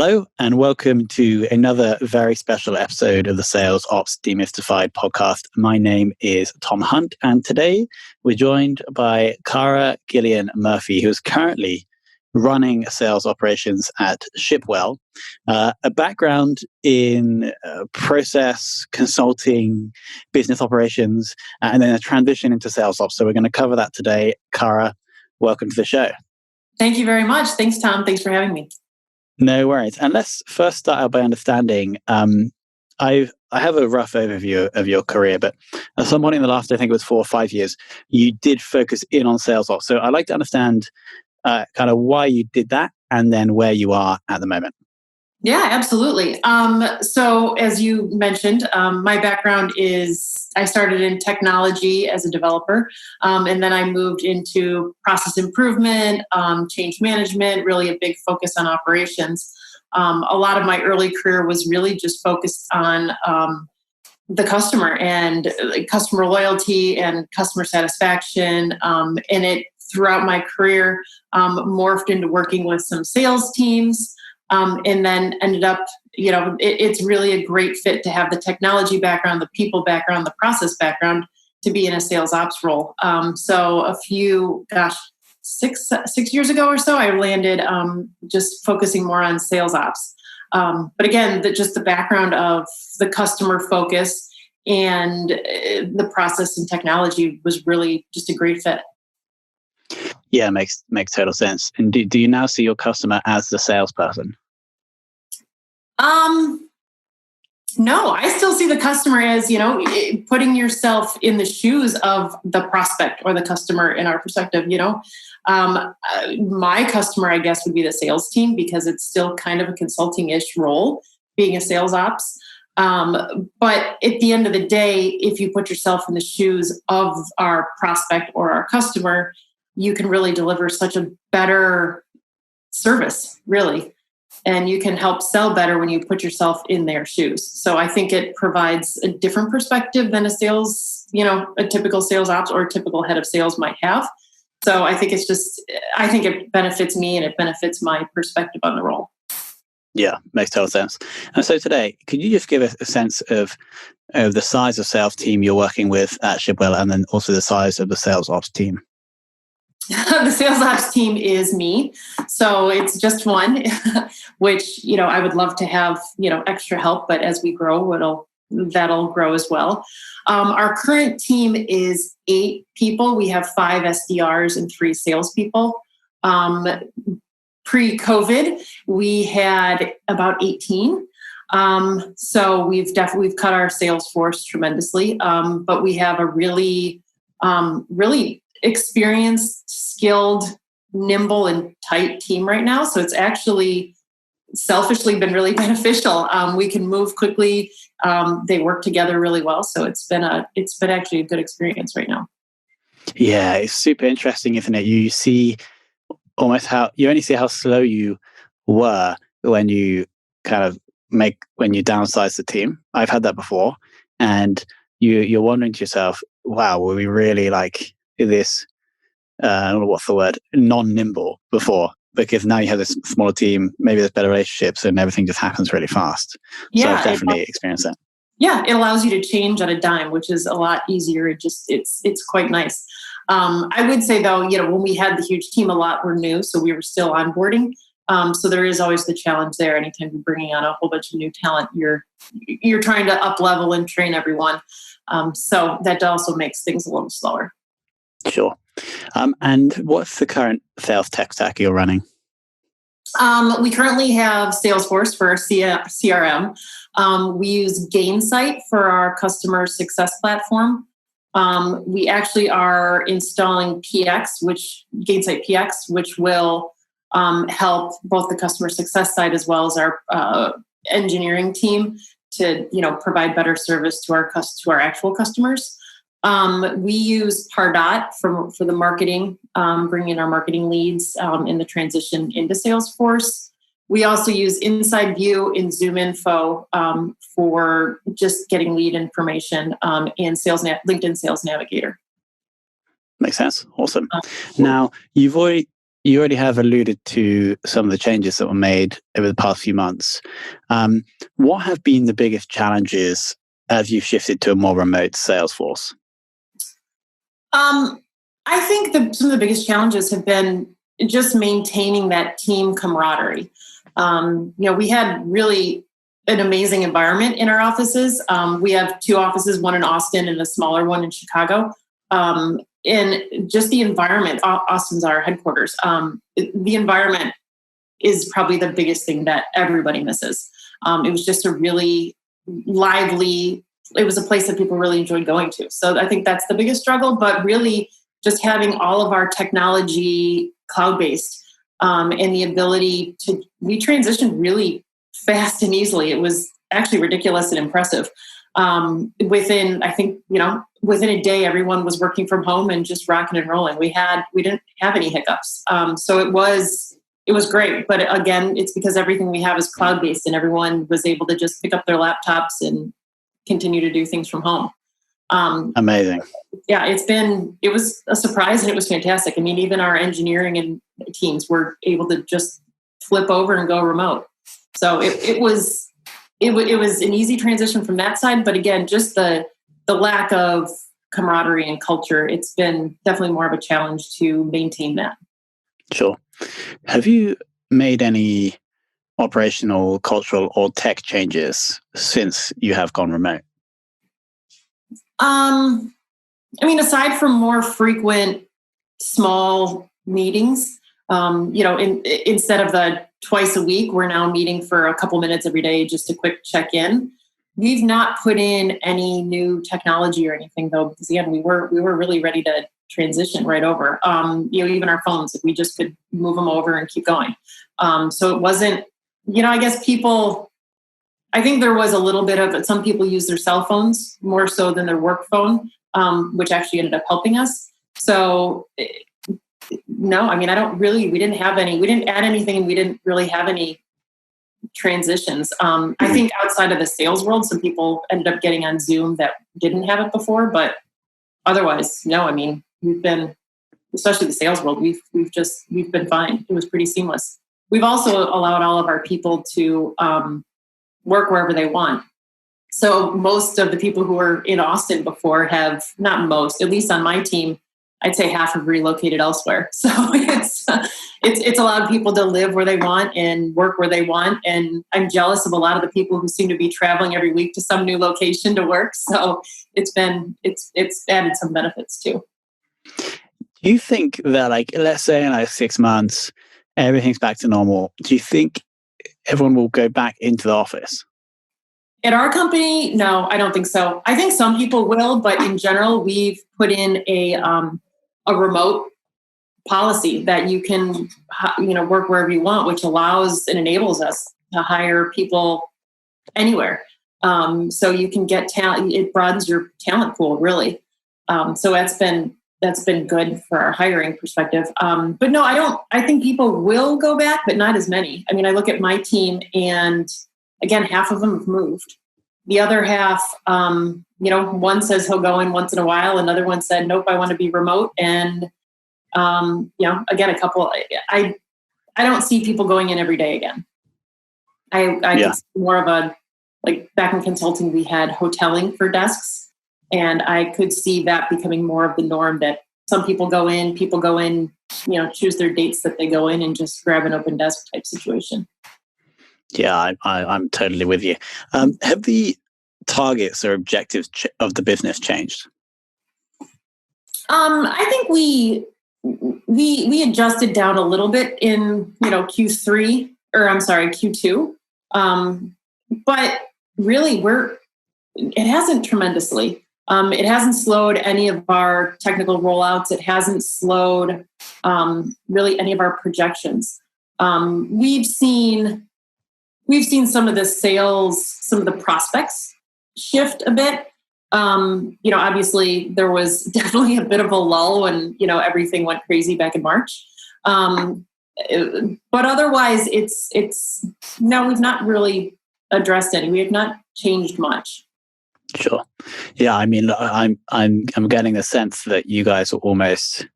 Hello, and welcome to another very special episode of the Sales Ops Demystified podcast. My name is Tom Hunt, and today we're joined by Cara Gillilan Murphy, who is currently running sales operations at Shipwell, a background in process consulting, business operations, and then a transition into sales ops. So we're going to cover that today. Cara, welcome to the show. Thank you very much. Thanks, Tom. Thanks for having me. No worries. And let's first start out by understanding. I have a rough overview of your career, but at some point in the last, I think it was 4 or 5 years, you did focus in on sales ops. So I'd like to understand kind of why you did that and then where you are at the moment. Yeah, absolutely. So as you mentioned, my background is I started in technology as a developer, and then I moved into process improvement, change management, really a big focus on operations. A lot of my early career was really just focused on the customer and customer loyalty and customer satisfaction. And it throughout my career morphed into working with some sales teams. And then ended up, it's really a great fit to have the technology background, the people background, the process background to be in a sales ops role. So 6 years ago or so, I landed just focusing more on sales ops. But again, just the background of the customer focus and the process and technology was really just a great fit. Yeah, makes total sense. And do you now see your customer as the salesperson? No, I still see the customer as, putting yourself in the shoes of the prospect or the customer in our perspective, my customer, I guess, would be the sales team because it's still kind of a consulting-ish role being a sales ops. But at the end of the day, if you put yourself in the shoes of our prospect or our customer, you can really deliver such a better service, really. And you can help sell better when you put yourself in their shoes. So I think it provides a different perspective than a typical sales ops or a typical head of sales might have. So I think I think it benefits me and it benefits my perspective on the role. Yeah, makes total sense. And so today, could you just give us a sense of the size of sales team you're working with at Shipwell and then also the size of the sales ops team? The sales ops team is me. So it's just one, which, I would love to have, extra help, but as we grow, that'll grow as well. Our current team is 8 people. We have 5 SDRs and 3 salespeople. Pre-COVID, we had about 18. So we've cut our sales force tremendously. But we have a really experienced, skilled, nimble, and tight team right now. So it's actually selfishly been really beneficial. We can move quickly. They work together really well. So it's been actually a good experience right now. Yeah, it's super interesting, isn't it? You see almost you only see how slow you were when you when you downsize the team. I've had that before. And you're wondering to yourself, wow, were we really this, what's the word, non-nimble before? Because now you have this smaller team, maybe there's better relationships and everything just happens really fast. Yeah, so I've definitely experienced that. Yeah, it allows you to change on a dime, which is a lot easier. It's quite nice. I would say though, when we had the huge team, a lot were new, so we were still onboarding. So there is always the challenge there. Anytime you're bringing on a whole bunch of new talent, you're trying to up level and train everyone. So that also makes things a little slower. Sure. And what's the current sales tech stack you're running? We currently have Salesforce for our CRM. We use Gainsight for our customer success platform. We actually are installing Gainsight PX, which will help both the customer success side as well as our engineering team to provide better service to our actual customers. We use Pardot for the marketing, bringing in our marketing leads in the transition into Salesforce. We also use Inside View in Zoom Info for just getting lead information and LinkedIn Sales Navigator. Makes sense. Awesome. Now, you've you already have alluded to some of the changes that were made over the past few months. What have been the biggest challenges as you've shifted to a more remote sales force? I think some of the biggest challenges have been just maintaining that team camaraderie. We had really an amazing environment in our offices. We have 2 offices, one in Austin and a smaller one in Chicago. And just the environment, Austin's our headquarters. The environment is probably the biggest thing that everybody misses. It was just a really lively, it was a place that people really enjoyed going to. So I think that's the biggest struggle, but really just having all of our technology cloud-based, and the ability we transitioned really fast and easily. It was actually ridiculous and impressive. Within a day, everyone was working from home and just rocking and rolling. We didn't have any hiccups. So it was great. But again, it's because everything we have is cloud-based and everyone was able to just pick up their laptops and continue to do things from home. Amazing. Yeah, it was a surprise and it was fantastic. I mean, even our engineering and teams were able to just flip over and go remote. So it was an easy transition from that side. But again, just the lack of camaraderie and culture, it's been definitely more of a challenge to maintain that. Sure. Have you made any operational, cultural, or tech changes since you have gone remote? Aside from more frequent small meetings, instead of the twice a week, we're now meeting for a couple minutes every day, just a quick check-in. We've not put in any new technology or anything though, because again, we were really ready to transition right over. Even our phones, if we just could move them over and keep going. So it wasn't, I guess I think there was a little bit of it. Some people use their cell phones more so than their work phone, which actually ended up helping us. So no, we didn't add anything and we didn't really have any transitions. I think outside of the sales world, some people ended up getting on Zoom that didn't have it before, but otherwise, no, we've been, especially the sales world, we've been fine. It was pretty seamless. We've also allowed all of our people to work wherever they want. So most of the people who were in Austin before have, not most, at least on my team, I'd say half have relocated elsewhere. So it's allowed people to live where they want and work where they want. And I'm jealous of a lot of the people who seem to be traveling every week to some new location to work. So it's added some benefits too. Do you think that, let's say in 6 months, everything's back to normal, do you think everyone will go back into the office? At our company, no, I don't think so. I think some people will, but in general, we've put in a remote policy that you can, work wherever you want, which allows and enables us to hire people anywhere. So you can get talent. It broadens your talent pool, really. So that's been good for our hiring perspective. But no, I think people will go back, but not as many. I look at my team and again, half of them have moved. The other half, one says he'll go in once in a while. Another one said, nope, I want to be remote. And, again, a couple, I don't see people going in every day again. I more of back in consulting, we had hoteling for desks. And I could see that becoming more of the norm, that some people go in, choose their dates that they go in and just grab an open desk type situation. Yeah, I'm totally with you. Have the targets or objectives of the business changed? I think we adjusted down a little bit in Q2. But really, it hasn't tremendously. It hasn't slowed any of our technical rollouts. It hasn't slowed really any of our projections. We've seen some of the sales, some of the prospects shift a bit. Obviously there was definitely a bit of a lull when, everything went crazy back in March. But otherwise no, we've not really addressed any. We have not changed much. Sure. Yeah. I'm getting the sense that you guys are almost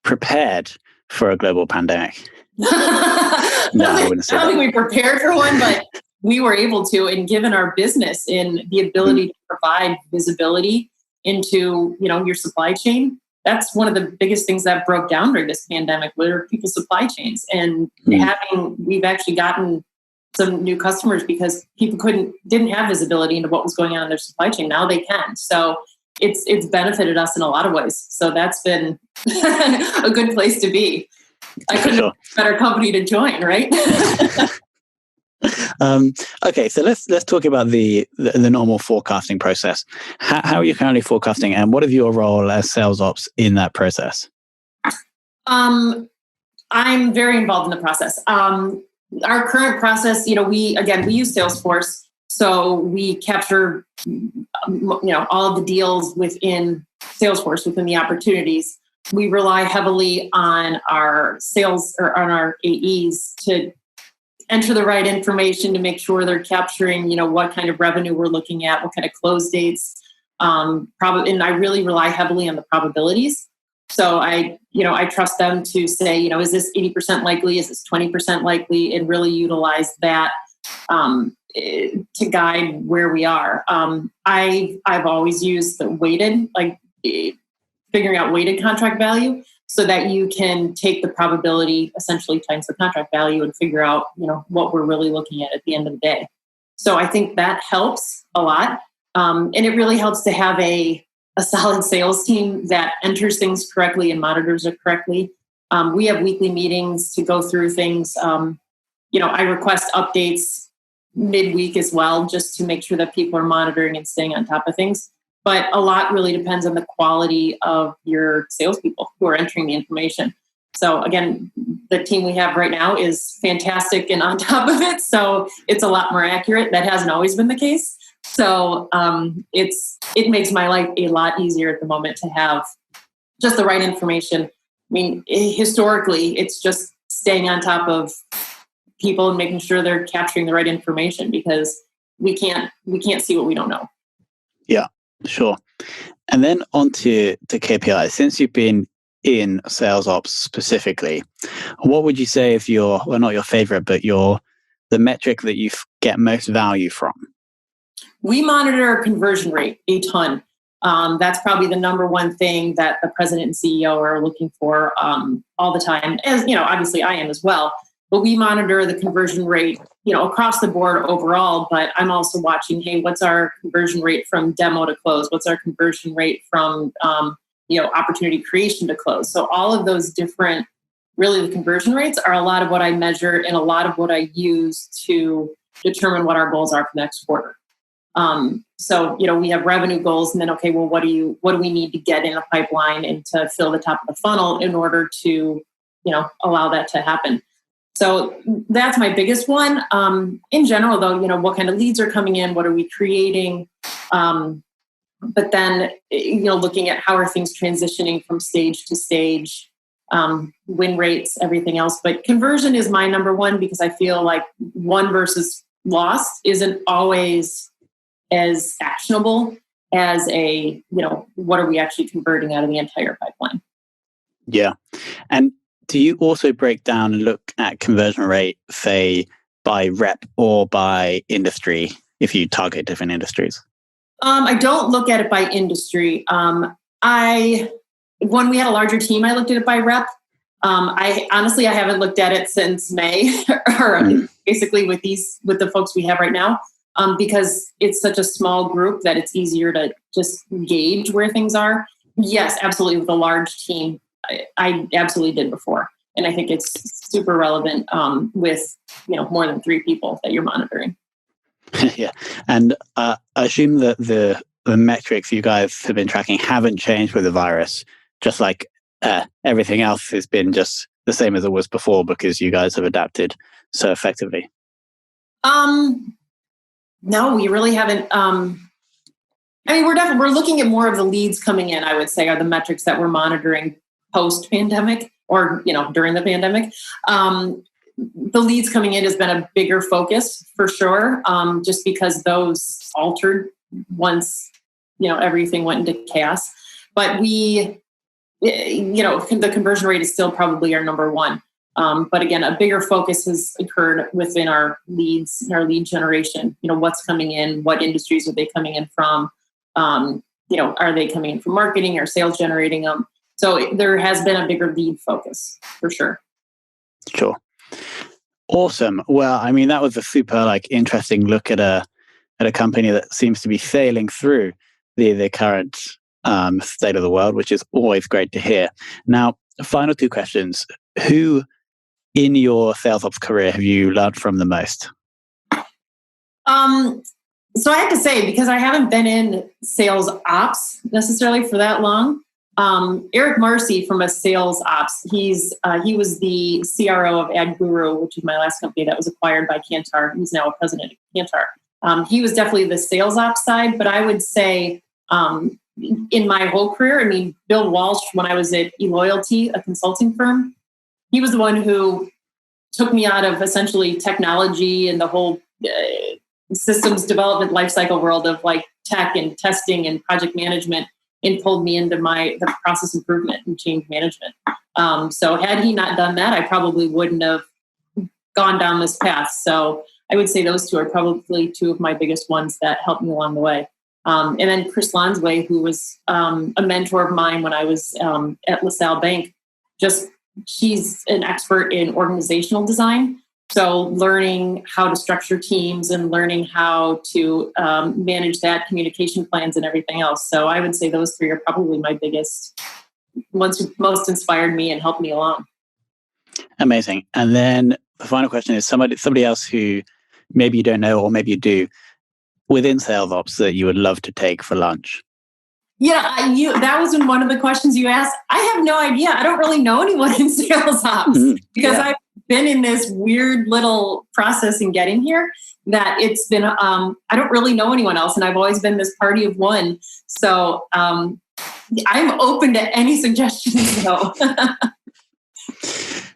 prepared for a global pandemic? No, I wouldn't say don't that. think we prepared for one, but we were able to, and given our business and the ability to provide visibility into, your supply chain, that's one of the biggest things that broke down during this pandemic were people's supply chains. And we've actually gotten some new customers because people didn't have visibility into what was going on in their supply chain. Now they can. So it's benefited us in a lot of ways. So that's been a good place to be. I couldn't have a better company to join, right? Okay, so let's talk about the normal forecasting process. How are you currently forecasting, and what is your role as sales ops in that process? I'm very involved in the process. Our current process, we use Salesforce, so we capture, all of the deals within Salesforce, within the opportunities. We rely heavily on our sales or on our AEs to enter the right information to make sure they're capturing, what kind of revenue we're looking at, what kind of close dates. And I really rely heavily on the probabilities. So I trust them to say, is this 80% likely? Is this 20% likely? And really utilize that to guide where we are. I've always used the weighted, figuring out weighted contract value so that you can take the probability essentially times the contract value and figure out, what we're really looking at the end of the day. So I think that helps a lot. And it really helps to have a solid sales team that enters things correctly and monitors it correctly. We have weekly meetings to go through things. I request updates midweek as well, just to make sure that people are monitoring and staying on top of things. But a lot really depends on the quality of your salespeople who are entering the information. So again, the team we have right now is fantastic and on top of it. So it's a lot more accurate. That hasn't always been the case. So it makes my life a lot easier at the moment to have just the right information. I mean, historically, it's just staying on top of people and making sure they're capturing the right information, because we can't see what we don't know. Yeah, sure. And then on to KPIs. Since you've been in sales ops specifically, what would you say is not your favorite, but the metric that you get most value from? We monitor conversion rate a ton. That's probably the number one thing that the president and CEO are looking for all the time. As obviously I am as well. But we monitor the conversion rate, across the board overall. But I'm also watching, hey, what's our conversion rate from demo to close? What's our conversion rate from opportunity creation to close? So all of those different, really, the conversion rates are a lot of what I measure and a lot of what I use to determine what our goals are for next quarter. So we have revenue goals, and then, okay, well, what do we need to get in a pipeline and to fill the top of the funnel in order to, allow that to happen. So that's my biggest one. In general, though, what kind of leads are coming in? What are we creating? But then, looking at how are things transitioning from stage to stage, win rates, everything else. But conversion is my number one, because I feel like won versus lost isn't always as actionable as what are we actually converting out of the entire pipeline? Yeah. And do you also break down and look at conversion rate, say, by rep or by industry, if you target different industries? I don't look at it by industry. When we had a larger team, I looked at it by rep. I haven't looked at it since May, or basically with the folks we have right now, because it's such a small group that it's easier to just gauge where things are. Yes, absolutely. With a large team, I absolutely did before. And I think it's super relevant with, more than 3 people that you're monitoring. Yeah. And I assume that the metrics you guys have been tracking haven't changed with the virus, just like everything else has been just the same as it was before, because you guys have adapted so effectively. No, we really haven't. We're looking at more of the leads coming in, I would say, are the metrics that we're monitoring post-pandemic or, during the pandemic. The leads coming in has been a bigger focus for sure, just because those altered once, everything went into chaos. But we the conversion rate is still probably our number one. But again, a bigger focus has occurred within our leads and our lead generation. What's coming in, what industries are they coming in from? Are they coming in from marketing or sales generating them? So there has been a bigger lead focus for sure. Sure. Awesome. Well, I mean, that was a super interesting look at a company that seems to be sailing through the current state of the world, which is always great to hear. Now, final two questions. Who in your sales ops career have you learned from the most? So I have to say, because I haven't been in sales ops necessarily for that long, Eric Marcy from a Sales Ops, he was the CRO of Ad Guru, which is my last company that was acquired by Kantar. He's now a president of Kantar. He was definitely the sales ops side, but I would say in my whole career, I mean, Bill Walsh, when I was at eLoyalty, a consulting firm, he was the one who took me out of essentially technology and the whole systems development lifecycle world of tech and testing and project management, and pulled me into the process improvement and change management. So had he not done that, I probably wouldn't have gone down this path. So I would say those two are probably two of my biggest ones that helped me along the way. And then Chris Lonsway, who was a mentor of mine when I was at LaSalle Bank, he's an expert in organizational design. So learning how to structure teams and learning how to manage that, communication plans and everything else. So I would say those three are probably my biggest ones who most inspired me and helped me along. Amazing. And then the final question is somebody else who maybe you don't know or maybe you do within sales ops that you would love to take for lunch. Yeah, that was one of the questions you asked. I have no idea. I don't really know anyone in sales ops because I've been in this weird little process in getting here that it's been, I don't really know anyone else. And I've always been this party of one. So I'm open to any suggestions though.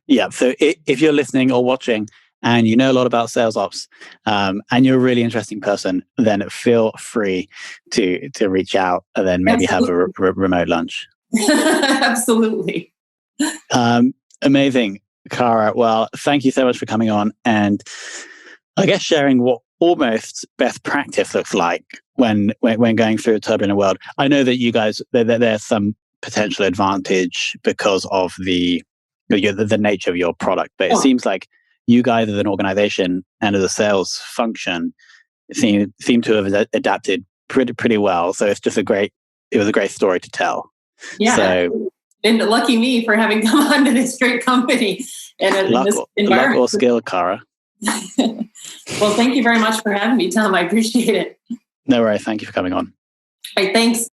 Yeah. So if you're listening or watching and you know a lot about sales ops and you're a really interesting person, then feel free to reach out and then maybe have a remote lunch. Absolutely. Amazing, Cara. Well, thank you so much for coming on and I guess sharing what almost best practice looks like when going through a turbulent world. I know that you guys, there's some potential advantage because of the nature of your product, but it seems like you guys as an organization and as a sales function seem to have adapted pretty well. So it's just it was a great story to tell. Yeah. So, and lucky me for having come onto this great company and in this environment. Luck or skill, Cara. Well, thank you very much for having me, Tom. I appreciate it. No worries. Thank you for coming on. All right, thanks.